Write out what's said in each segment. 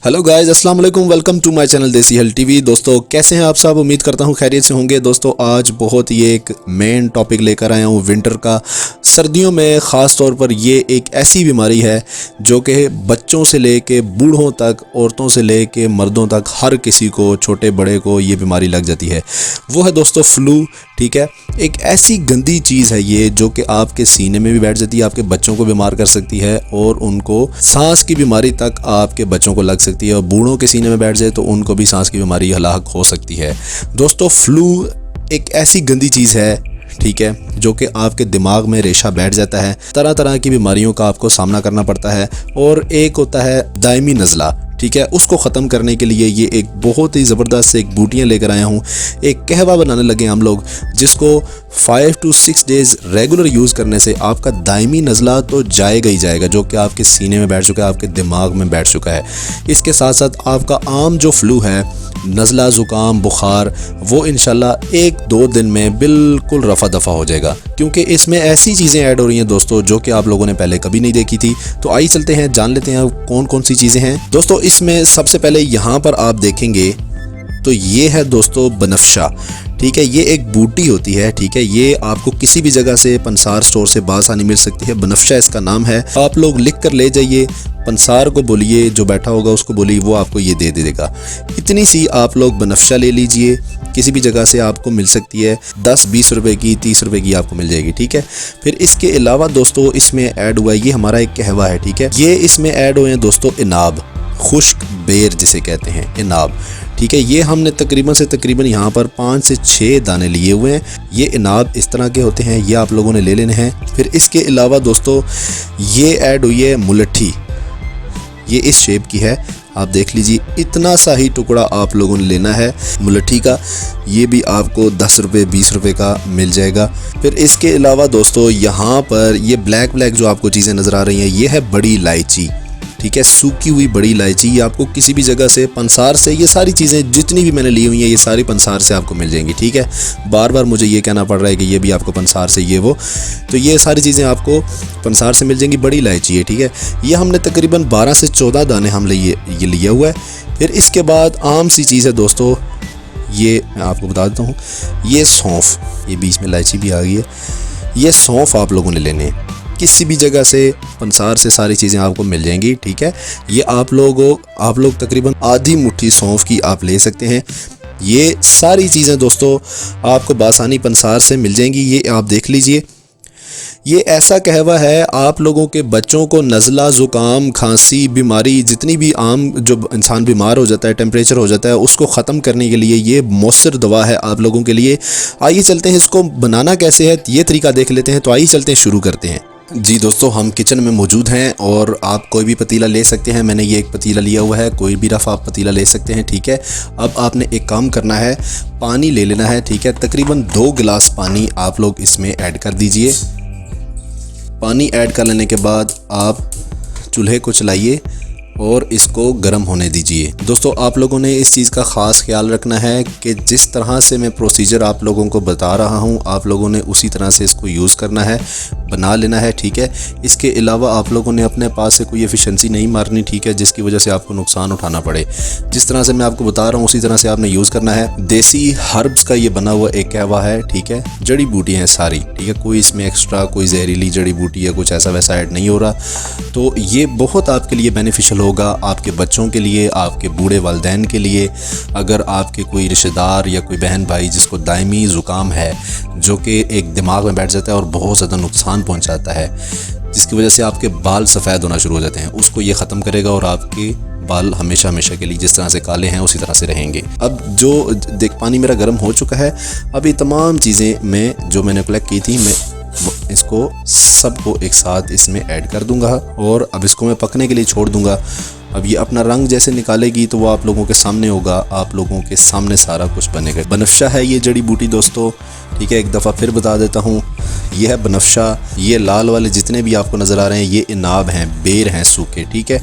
Hello guys, अस्सलाम वालेकुम। Welcome to my channel देसी हेल्थ टीवी। दोस्तों कैसे हैं आप सब? उम्मीद करता हूं खैरियत से होंगे। दोस्तों आज बहुत ही एक मेन टॉपिक लेकर आया हूं विंटर का। सर्दियों में ख़ास तौर पर ये एक ऐसी बीमारी है जो कि बच्चों से लेके बूढ़ों तक, औरतों से लेके मर्दों तक, हर किसी को, छोटे बड़े को ये बीमारी लग जाती है। वो है दोस्तों फ्लू। ठीक है, एक ऐसी गंदी चीज़ है ये जो कि आपके सीने में भी बैठ जाती है, आपके बच्चों को बीमार कर सकती है और उनको सांस की बीमारी तक आपके बच्चों को लग सकती है। और बूढ़ों के सीने में बैठ जाए तो उनको भी सांस की बीमारी हलाक हो सकती है। दोस्तों फ्लू एक ऐसी गंदी चीज़ है, ठीक है, जो कि आपके दिमाग में रेशा बैठ जाता है। तरह तरह की बीमारियों का आपको सामना करना पड़ता है। और एक होता है दायमी नज़ला, ठीक है, उसको ख़त्म करने के लिए ये एक बहुत ही ज़बरदस्त एक बूटियाँ लेकर आया हूँ। एक कहवा बनाने लगे हम लोग, जिसको 5 to 6 डेज़ रेगुलर यूज़ करने से आपका दायमी नज़ला तो जाएगा ही जाएगा, जो कि आपके सीने में बैठ चुका है, आपके दिमाग में बैठ चुका है। इसके साथ साथ आपका आम जो फ्लू है, नज़ला, ज़ुकाम, बुखार, वो इंशाल्लाह 1-2 दिन में बिल्कुल रफ़ा दफ़ा हो जाएगा। क्योंकि इसमें ऐसी चीज़ें ऐड हो रही हैं दोस्तों जो कि आप लोगों ने पहले कभी नहीं देखी थी। तो आइए चलते हैं, जान लेते हैं कौन कौन सी चीज़ें हैं। दोस्तों इसमें सबसे पहले यहाँ पर आप देखेंगे तो ये है दोस्तों बनफशा। ठीक है, ये एक बूटी होती है। ठीक है, ये आपको किसी भी जगह से, पंसार स्टोर से बासानी मिल सकती है। बनफशा इसका नाम है। आप लोग लिख कर ले जाइए, पंसार को बोलिए, जो बैठा होगा उसको बोलिए, वो आपको ये दे देगा। इतनी सी आप लोग बनफशा ले लीजिए, किसी भी जगह से आपको मिल सकती है। 10-20 रुपए की, 30 रुपए की आपको मिल जाएगी। ठीक है, फिर इसके अलावा दोस्तों इसमें ऐड हुआ है, ये हमारा एक कहवा है। ठीक है, ये इसमें ऐड हुए हैं दोस्तों इनाब, खुश्क बेर जिसे कहते हैं, इनाब। ठीक है, ये हमने तकरीबन से तकरीबन यहाँ पर 5 से 6 दाने लिए हुए हैं। ये इनाब इस तरह के होते हैं, ये आप लोगों ने ले लेने हैं। फिर इसके अलावा दोस्तों ये ऐड हुई है मुलट्ठी, ये इस शेप की है, आप देख लीजिए। इतना सा ही टुकड़ा आप लोगों ने लेना है मुलट्ठी का। ये भी आपको 10 रुपये 20 रुपये का मिल जाएगा। फिर इसके अलावा दोस्तों यहाँ पर ये ब्लैक जो आपको चीज़ें नज़र आ रही हैं, ये है बड़ी इलायची। ठीक है, सूखी हुई बड़ी इलायची। ये आपको किसी भी जगह से, पंसार से, ये सारी चीज़ें जितनी भी मैंने ली हुई हैं ये सारी पंसार से आपको मिल जाएंगी। ठीक है, बार बार मुझे ये कहना पड़ रहा है कि ये भी आपको पंसार से, ये वो, तो ये सारी चीज़ें आपको पंसार से मिल जाएंगी। बड़ी इलायची है। ठीक है, ये हमने तकरीबन 12 से 14 दाने हम ये लिया हुआ है। फिर इसके बाद आम सी चीज़ है दोस्तों, ये मैं आपको बता देता हूँ, ये सौंफ, ये बीच में इलायची भी आ गई है। ये सौंफ आप लोगों ने लेने, किसी भी जगह से, पंसार से सारी चीज़ें आपको मिल जाएंगी। ठीक है, ये आप लोग तकरीबन आधी मुट्ठी सौंफ की आप ले सकते हैं। ये सारी चीज़ें दोस्तों आपको बासानी पंसार से मिल जाएंगी। ये आप देख लीजिए, ये ऐसा कहवा है, आप लोगों के बच्चों को नज़ला, ज़ुकाम, खांसी, बीमारी, जितनी भी आम जो इंसान बीमार हो जाता है, टेम्परेचर हो जाता है, उसको ख़त्म करने के लिए ये मौसर दवा है आप लोगों के लिए। आइए चलते हैं, इसको बनाना कैसे है ये तरीका देख लेते हैं। तो आइए चलते हैं, शुरू करते हैं। जी दोस्तों, हम किचन में मौजूद हैं और आप कोई भी पतीला ले सकते हैं। मैंने ये एक पतीला लिया हुआ है, कोई भी रफ़ आप पतीला ले सकते हैं। ठीक है, अब आपने एक काम करना है, पानी ले लेना है। ठीक है, तकरीबन 2 गिलास पानी आप लोग इसमें ऐड कर दीजिए। पानी ऐड कर लेने के बाद आप चूल्हे को चलाइए और इसको गर्म होने दीजिए। दोस्तों आप लोगों ने इस चीज़ का ख़ास ख्याल रखना है कि जिस तरह से मैं प्रोसीजर आप लोगों को बता रहा हूँ, आप लोगों ने उसी तरह से इसको यूज़ करना है, बना लेना है। ठीक है, इसके अलावा आप लोगों ने अपने पास से कोई एफिशिएंसी नहीं मारनी, ठीक है, जिसकी वजह से आपको नुकसान उठाना पड़े। जिस तरह से मैं आपको बता रहा हूँ उसी तरह से आपने यूज़ करना है। देसी हर्ब्स का ये बना हुआ एक कहवा है। ठीक है, जड़ी बूटियाँ हैं सारी। ठीक है, कोई इसमें एक्स्ट्रा कोई जहरीली जड़ी बूटी या कुछ ऐसा वैसा ऐड नहीं हो रहा। तो ये बहुत आपके लिए बेनिफिशियल होगा, आपके बच्चों के लिए, आपके बूढ़े वालिदैन के लिए। अगर आपके कोई रिश्तेदार या कोई बहन भाई जिसको दायमी ज़ुकाम है, जो कि एक दिमाग में बैठ जाता है और बहुत ज़्यादा नुकसान पहुंचाता है, जिसकी वजह से आपके बाल सफ़ेद होना शुरू हो जाते हैं, उसको ये ख़त्म करेगा और आपके बाल हमेशा हमेशा के लिए जिस तरह से काले हैं उसी तरह से रहेंगे। अब जो देख, पानी मेरा गर्म हो चुका है। अब ये तमाम चीज़ें मैं जो मैंने कलेक्ट की थी, मैं इसको सबको एक साथ इसमें ऐड कर दूंगा और अब इसको मैं पकने के लिए छोड़ दूंगा। अब ये अपना रंग जैसे निकालेगी तो वो आप लोगों के सामने होगा, आप लोगों के सामने सारा कुछ बनेगा। बनफशा है ये जड़ी बूटी दोस्तों। ठीक है, एक दफ़ा फिर बता देता हूँ, ये है बनफशा। ये लाल वाले जितने भी आपको नज़र आ रहे हैं ये इनाब हैं, बेर हैं सूखे। ठीक है,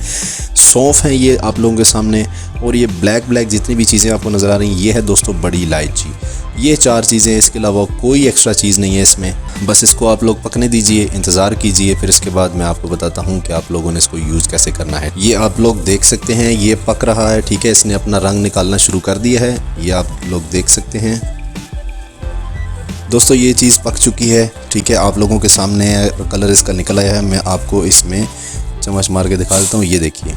सौंफ हैं ये आप लोगों के सामने, और ये ब्लैक जितनी भी चीज़ें आपको नज़र आ रही हैं ये है दोस्तों बड़ी इलायची। ये 4 चीज़ें, इसके अलावा कोई एक्स्ट्रा चीज़ नहीं है इसमें। बस इसको आप लोग पकने दीजिए, इंतज़ार कीजिए, फिर इसके बाद मैं आपको बताता हूँ कि आप लोगों ने इसको यूज़ कैसे करना है। ये आप लोग देख सकते हैं, ये पक रहा है, ठीक है। इसने अपना रंग निकालना शुरू कर दिया है, ये आप लोग देख सकते हैं। दोस्तों ये चीज़ पक चुकी है, ठीक है। आप लोगों के सामने कलर इसका निकल आया है। मैं आपको इसमें चम्मच मार के दिखा देता हूँ, ये देखिए,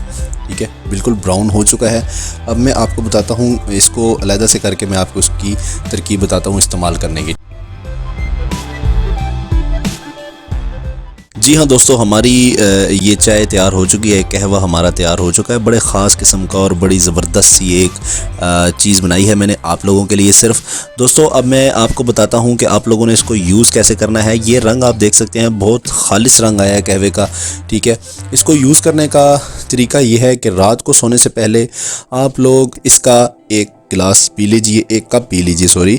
ठीक है, बिल्कुल ब्राउन हो चुका है। अब मैं आपको बताता हूँ, इसको अलग से करके मैं आपको उसकी तरकीब बताता हूँ इस्तेमाल करने की। जी हाँ दोस्तों, हमारी ये चाय तैयार हो चुकी है, कहवा हमारा तैयार हो चुका है। बड़े ख़ास किस्म का और बड़ी ज़बरदस्त सी एक चीज़ बनाई है मैंने आप लोगों के लिए सिर्फ। दोस्तों अब मैं आपको बताता हूँ कि आप लोगों ने इसको यूज़ कैसे करना है। ये रंग आप देख सकते हैं, बहुत खालिस रंग आया है कहवे का, ठीक है। इसको यूज़ करने का तरीका ये है कि रात को सोने से पहले आप लोग इसका एक गिलास पी लीजिए, एक कप पी लीजिए, सॉरी,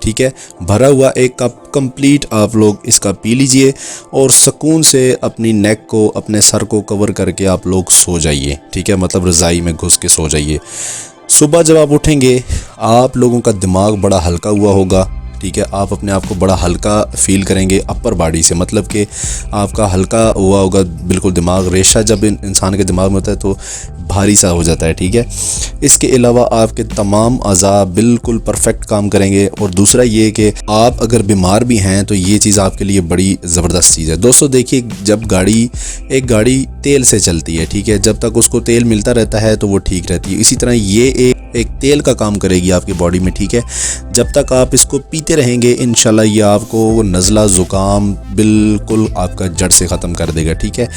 ठीक है। भरा हुआ एक कप कंप्लीट आप लोग इसका पी लीजिए और सुकून से अपनी नेक को, अपने सर को कवर करके आप लोग सो जाइए, ठीक है। मतलब रज़ाई में घुस के सो जाइए। सुबह जब आप उठेंगे आप लोगों का दिमाग बड़ा हल्का हुआ होगा, ठीक है। आप अपने आप को बड़ा हल्का फील करेंगे अपर बॉडी से, मतलब कि आपका हल्का हुआ होगा बिल्कुल दिमाग। रेशा जब इंसान के दिमाग में होता है तो भारी सा हो जाता है, ठीक है। इसके अलावा आपके तमाम अज़ा बिल्कुल परफेक्ट काम करेंगे। और दूसरा ये कि आप अगर बीमार भी हैं तो ये चीज़ आपके लिए बड़ी ज़बरदस्त चीज़ है। दोस्तों देखिए, जब एक गाड़ी तेल से चलती है, ठीक है, जब तक उसको तेल मिलता रहता है तो वो ठीक रहती है। इसी तरह ये एक तेल का काम करेगी आपकी बॉडी में, ठीक है। जब तक आप इसको पीते रहेंगे इंशाल्लाह ये आपको नज़ला ज़ुकाम बिल्कुल आपका जड़ से ख़त्म कर देगा, ठीक है।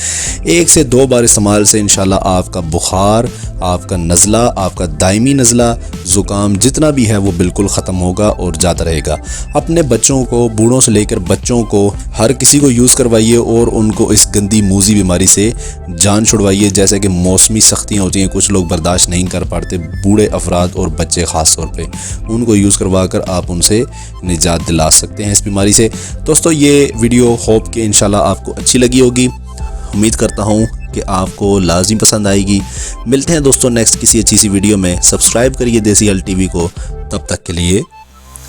1 से 2 बार इस्तेमाल से इंशाल्लाह आपका बुखार, आपका नज़ला, आपका दायमी नज़ला ज़ुकाम जितना भी है वो बिल्कुल ख़त्म होगा और जाता रहेगा। अपने बच्चों को, बूढ़ों से लेकर बच्चों को, हर किसी को यूज़ करवाइए और उनको इस गंदी मूजी बीमारी से जान छुड़वाइए। जैसे कि मौसमी सख्तियाँ होती हैं, कुछ लोग बर्दाश्त नहीं कर पाते, बूढ़े अफराद और बच्चे ख़ास तौर पे, उनको यूज़ करवा कर आप उनसे निजात दिला सकते हैं इस बीमारी से। दोस्तों ये वीडियो होप कि इंशाल्लाह आपको अच्छी लगी होगी। उम्मीद करता हूँ कि आपको लाज़मी पसंद आएगी। मिलते हैं दोस्तों नेक्स्ट किसी अच्छी सी वीडियो में। सब्सक्राइब करिए देसी हल टीवी को। तब तक के लिए,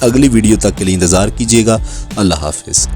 अगली वीडियो तक के लिए इंतज़ार कीजिएगा। अल्लाह हाफिज़।